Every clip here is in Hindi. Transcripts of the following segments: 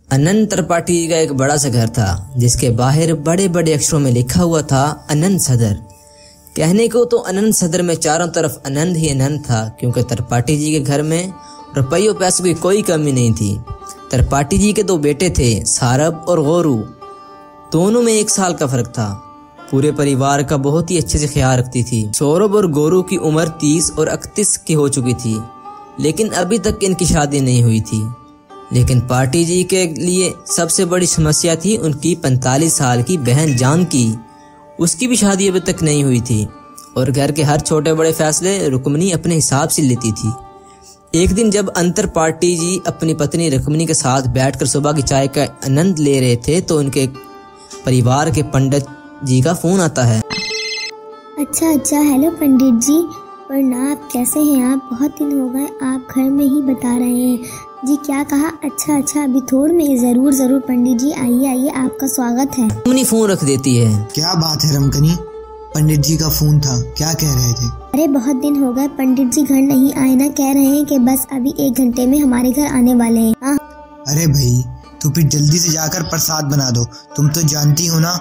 अनंत त्रिपाठी जी का एक बड़ा सा घर था जिसके बाहर बड़े बड़े अक्षरों में लिखा हुआ था अनंत सदर। कहने को तो अनंत सदर में चारों तरफ आनंद ही आनंद था, क्योंकि त्रिपाठी जी के घर में रुपयों पैसों की कोई कमी नहीं थी। त्रिपाठी जी के दो बेटे थे, सारब और गौरू। दोनों में 1 साल का फर्क था। पूरे परिवार का बहुत ही अच्छे से ख्याल रखती थी। सौरभ और गौरू की उम्र 30 और 31 की हो चुकी थी, लेकिन अभी तक इनकी शादी नहीं हुई थी। लेकिन पाठी जी के लिए सबसे बड़ी समस्या थी उनकी 45 साल की बहन जानकी। उसकी भी शादी अभी तक नहीं हुई थी और घर के हर छोटे बड़े फैसले रुक्मणी अपने हिसाब से लेती थी। एक दिन जब अंतर पाठी जी अपनी पत्नी रुक्मणी के साथ बैठकर सुबह की चाय का आनंद ले रहे थे तो उनके परिवार के पंडित जी का फोन आता है। अच्छा, हेलो पंडित जी, प्रणाम। आप कैसे हैं? आप बहुत दिन हो गए, आप घर में ही बता रहे हैं जी। क्या कहा? अच्छा, अभी थोड़ में जरूर पंडित जी, आइए, आपका स्वागत है। रुक्मणी फोन रख देती है। क्या बात है रमकनी, पंडित जी का फोन था, क्या कह रहे थे? अरे बहुत दिन हो गए, पंडित जी घर नहीं आए ना, कह रहे हैं कि बस अभी 1 घंटे में हमारे घर आने वाले हैं। अरे भाई, तो फिर जल्दी से जाकर प्रसाद बना दो। तुम तो जानती हो ना,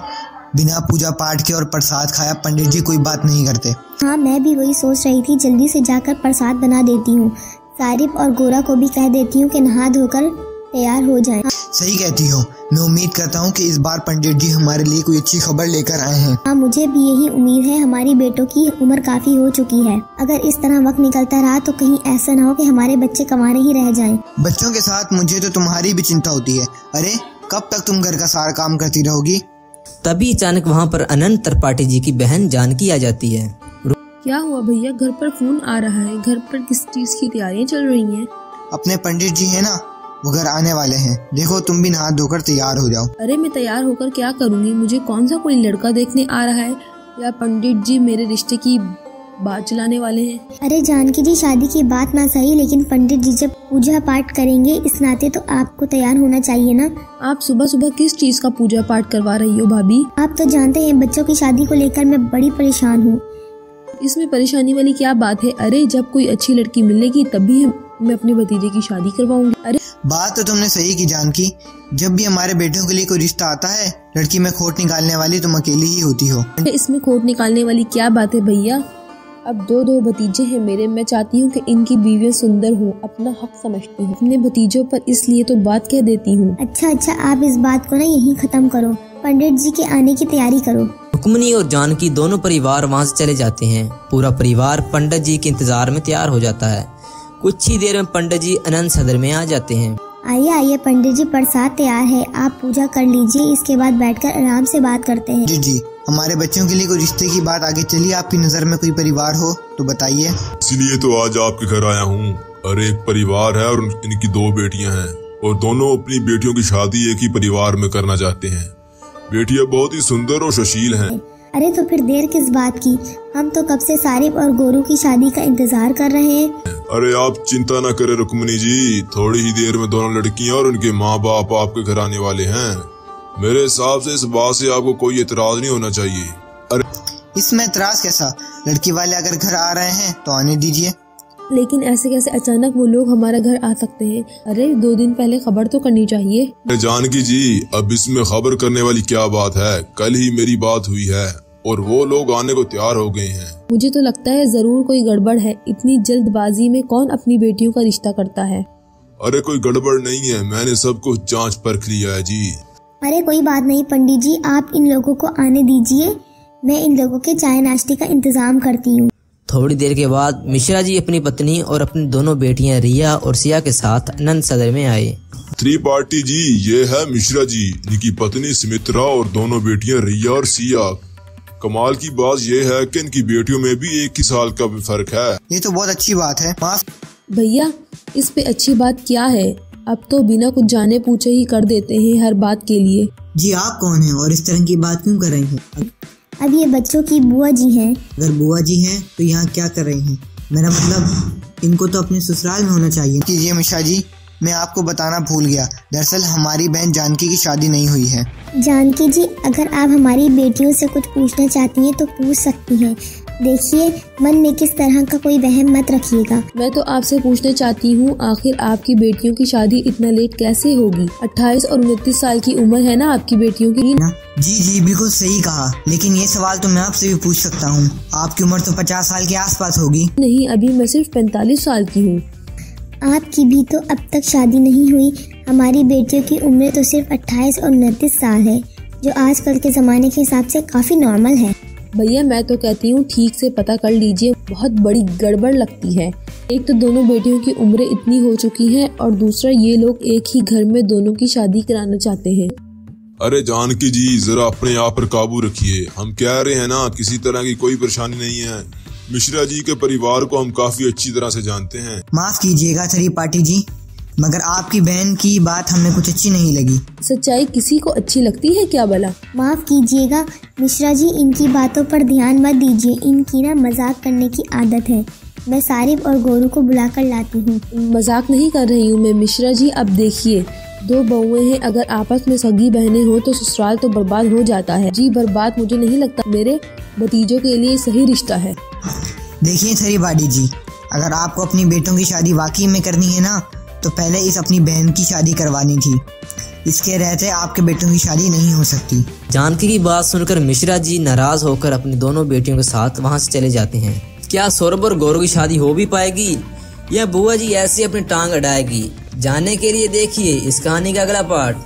बिना पूजा पाठ के और प्रसाद खाया पंडित जी कोई बात नहीं करते। हाँ, मैं भी वही सोच रही थी, जल्दी से जाकर प्रसाद बना देती हूँ। सारिब और गोरा को भी कह देती हूँ कि नहा धोकर तैयार हो जाएं। सही कहती हो। मैं उम्मीद करता हूँ कि इस बार पंडित जी हमारे लिए कोई अच्छी खबर लेकर आए हैं। हाँ, मुझे भी यही उम्मीद है। हमारी बेटों की उम्र काफी हो चुकी है। अगर इस तरह वक्त निकलता रहा तो कहीं ऐसा न हो कि हमारे बच्चे कमाने ही रह जाएं। बच्चों के साथ मुझे तो तुम्हारी भी चिंता होती है। अरे कब तक तुम घर का सारा काम करती रहोगी? तभी अचानक वहाँ पर अनंत त्रिपाठी जी की बहन जानकी आ जाती है। क्या हुआ भैया? घर पर फोन आ रहा है। घर पर किस चीज की तैयारियां चल रही हैं? अपने पंडित जी है ना, वो घर आने वाले हैं। देखो तुम भी नहा धोकर तैयार हो जाओ। अरे मैं तैयार होकर क्या करूँगी? मुझे कौन सा कोई लड़का देखने आ रहा है या पंडित जी मेरे रिश्ते की बात चलाने वाले हैं? अरे जानकी जी, शादी की बात ना सही, लेकिन पंडित जी जब पूजा पाठ करेंगे इस नाते तो आपको तैयार होना चाहिए ना। आप सुबह सुबह किस चीज का पूजा पाठ करवा रही हो भाभी? आप तो जानते हैं बच्चों की शादी को लेकर मैं बड़ी परेशान हूँ। इसमें परेशानी वाली क्या बात है? अरे जब कोई अच्छी लड़की मिलेगी तभी मैं अपने भतीजे की शादी करवाऊंगी। अरे बात तो तुमने सही की जानकी। जब भी हमारे बेटों के लिए कोई रिश्ता आता है, लड़की में खोट निकालने वाली तुम अकेली ही होती हो। इसमें खोट निकालने वाली क्या बात है भैया? अब 2 भतीजे हैं मेरे। मैं चाहती हूँ कि इनकी बीवियाँ सुंदर हो, अपना हक समझती हूँ अपने भतीजों पर, इसलिए तो बात कह देती हूँ। अच्छा, आप इस बात को ना यहीं खत्म करो, पंडित जी के आने की तैयारी करो। रुक्मणी और जानकी दोनों परिवार वहाँ से चले जाते हैं। पूरा परिवार पंडित जी के इंतजार में तैयार हो जाता है। कुछ ही देर में पंडित जी अनंत सदर में आ जाते हैं। आइए पंडित जी, प्रसाद तैयार है, आप पूजा कर लीजिए, इसके बाद बैठकर आराम से बात करते हैं। जी, हमारे बच्चों के लिए कोई रिश्ते की बात आगे चली, आपकी नजर में कोई परिवार हो तो बताइए। इसीलिए तो आज आपके घर आया हूँ। अरे एक परिवार है और इनकी 2 बेटियां हैं और दोनों अपनी बेटियों की शादी एक ही परिवार में करना चाहते हैं। बेटियां बहुत ही सुंदर और सुशील हैं। अरे तो फिर देर किस बात की? हम तो कब से सारिब और गोरू की शादी का इंतजार कर रहे हैं। अरे आप चिंता न करें रुक्मणी जी, थोड़ी ही देर में दोनों लड़कियां और उनके माँ बाप आपके घर आने वाले हैं। मेरे हिसाब से इस बात से आपको कोई एतराज नहीं होना चाहिए। अरे इसमें एतराज कैसा? लड़की वाले अगर घर आ रहे हैं तो आने दीजिए। लेकिन ऐसे कैसे अचानक वो लोग हमारा घर आ सकते हैं? अरे 2 दिन पहले खबर तो करनी चाहिए। जानकी जी, अब इसमें खबर करने वाली क्या बात है? कल ही मेरी बात हुई है और वो लोग आने को तैयार हो गए हैं। मुझे तो लगता है जरूर कोई गड़बड़ है। इतनी जल्दबाजी में कौन अपनी बेटियों का रिश्ता करता है? अरे कोई गड़बड़ नहीं है, मैंने सब कुछ जांच परख लिया है जी। अरे कोई बात नहीं पंडित जी, आप इन लोगों को आने दीजिए, मैं इन लोगों के चाय नाश्ते का इंतजाम करती हूँ। थोड़ी देर के बाद मिश्रा जी अपनी पत्नी और अपनी दोनों बेटियां रिया और सिया के साथ अनंत सदर में आए। त्रिपाठी जी, ये है मिश्रा जी, इनकी पत्नी सुमित्रा और दोनों बेटियां रिया और सिया। कमाल की बात ये है कि इनकी बेटियों में भी 1 ही साल का भी फर्क है। ये तो बहुत अच्छी बात है। भैया इस पे अच्छी बात क्या है? अब तो बिना कुछ जाने पूछे ही कर देते हैं हर बात के लिए। जी आप कौन हैं और इस तरह की बात क्यों कर रही हैं? अब ये बच्चों की बुआ जी हैं। अगर बुआ जी हैं तो यहाँ क्या कर रही हैं? मेरा मतलब इनको तो अपने ससुराल में होना चाहिए। कीजिए मिश्रा जी, मैं आपको बताना भूल गया, दरअसल हमारी बहन जानकी की शादी नहीं हुई है। जानकी जी, अगर आप हमारी बेटियों से कुछ पूछना चाहती हैं तो पूछ सकती हैं। देखिए, मन में किस तरह का कोई वहम मत रखिएगा। मैं तो आपसे पूछना चाहती हूँ, आखिर आपकी बेटियों की शादी इतना लेट कैसे होगी? 28 और 29 साल की उम्र है ना आपकी बेटियों की? जी बिल्कुल सही कहा, लेकिन ये सवाल तो मैं आपसे भी पूछ सकता हूँ। आपकी उम्र तो 50 साल के आसपास होगी। नहीं, अभी मैं सिर्फ 45 साल की हूँ। आपकी भी तो अब तक शादी नहीं हुई। हमारी बेटियों की उम्र तो सिर्फ 28 और 29 साल है, जो आजकल के ज़माने के हिसाब से काफ़ी नॉर्मल है। भैया मैं तो कहती हूँ ठीक से पता कर लीजिए, बहुत बड़ी गड़बड़ लगती है। एक तो दोनों बेटियों की उम्रें इतनी हो चुकी हैं और दूसरा ये लोग एक ही घर में दोनों की शादी कराना चाहते हैं। अरे जानकी जी, जरा अपने आप पर काबू रखिए। हम कह रहे हैं ना, किसी तरह की कोई परेशानी नहीं है। मिश्रा जी के परिवार को हम काफी अच्छी तरह से जानते हैं। माफ कीजिएगा त्रिपाठी जी, मगर आपकी बहन की बात हमें कुछ अच्छी नहीं लगी। सच्चाई किसी को अच्छी लगती है क्या भला? माफ कीजिएगा मिश्रा जी, इनकी बातों पर ध्यान मत दीजिए। इनकी ना मजाक करने की आदत है। मैं सारिब और गोरू को बुलाकर लाती हूँ। मजाक नहीं कर रही हूँ मैं मिश्रा जी। अब देखिए, दो बहुएं हैं, अगर आपस में सगी बहनें हो तो ससुराल तो बर्बाद हो जाता है। जी बर्बाद मुझे नहीं लगता, मेरे भतीजों के लिए सही रिश्ता है। देखिए त्रिपाठी जी, अगर आपको अपनी बेटों की शादी वाकई में करनी है ना, तो पहले इस अपनी बहन की शादी करवानी थी। इसके रहते आपके बेटों की शादी नहीं हो सकती। जानकी की बात सुनकर मिश्रा जी नाराज होकर अपनी दोनों बेटियों के साथ वहां से चले जाते हैं। क्या सौरभ और गौरव की शादी हो भी पाएगी या बुआ जी ऐसे अपनी टांग अड़ाएगी? जानने के लिए देखिए इस कहानी का अगला पार्ट।